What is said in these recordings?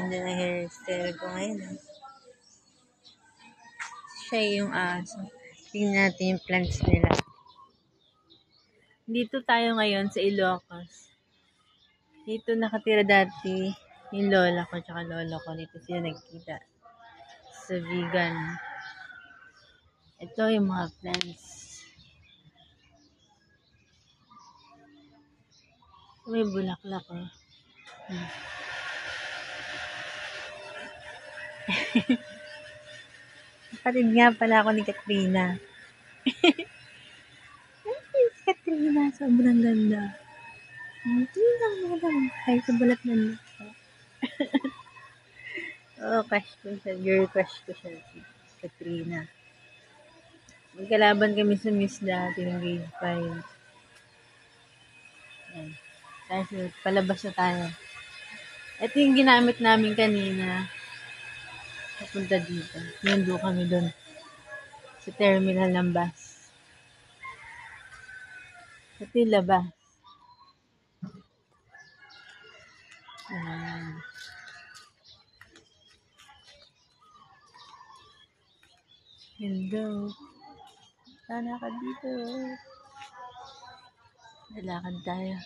ganda ng hairstyle ko ngayon. Siya yung aso. Tingnan natin yung plants nila. Dito tayo ngayon sa Ilocos. Dito nakatira dati yung lola ko tsaka lolo ko. Dito sila nagkita. Sa vegan. Ito yung mga plants. May bulaklak oh. Kapatid nga pala ako ni Katrina. Katrina, sobrang ganda. Tingnan mo lang. Kahit sa balat ng lupa. Oo, crush ko siya. Girl crush ko siya. Si Katrina. Magkalaban kami sa Miss dati ng grade 5. Ayan. Kasi palabas na tayo. Ito yung ginamit namin kanina. Papunta dito. Nando kami doon. Sa terminal ng bus. Ito yung labas. Ayan. Hello. Sana ka dito. Lalakad tayo.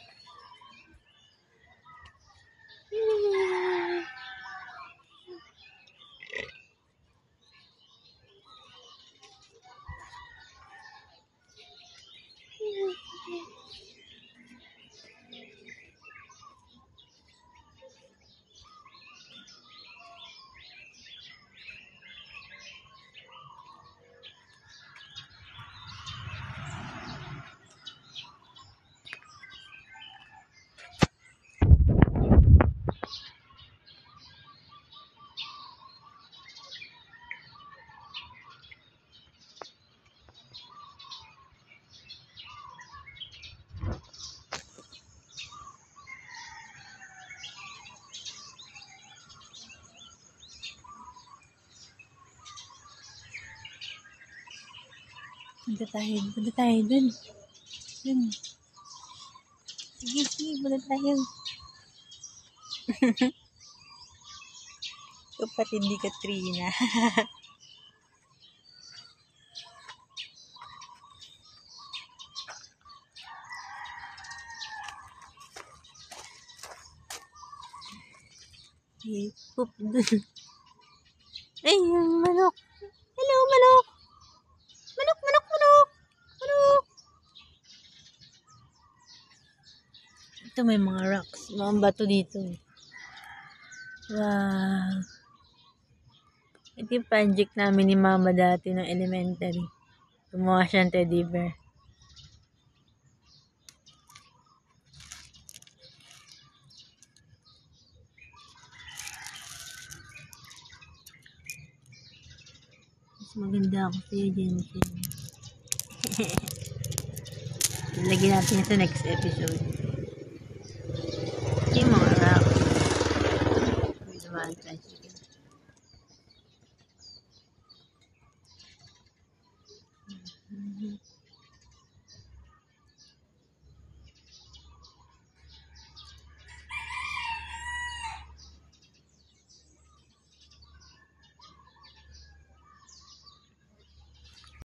Punta tayo dun. Dun. Sige, punta tayo. Kapatid ni Katrina. Poop dun. Ay, yung manok. Hello, manok. Manok. Ito may mga rocks. Mga bato dito. Wow. Ito yung project namin ni mama dati ng elementary. Gumawa siya ng teddy bear. Mas maganda ako sa'yo, Jensen. Lagyan natin sa next episode. Yung mga rocks. May dumaan tayo.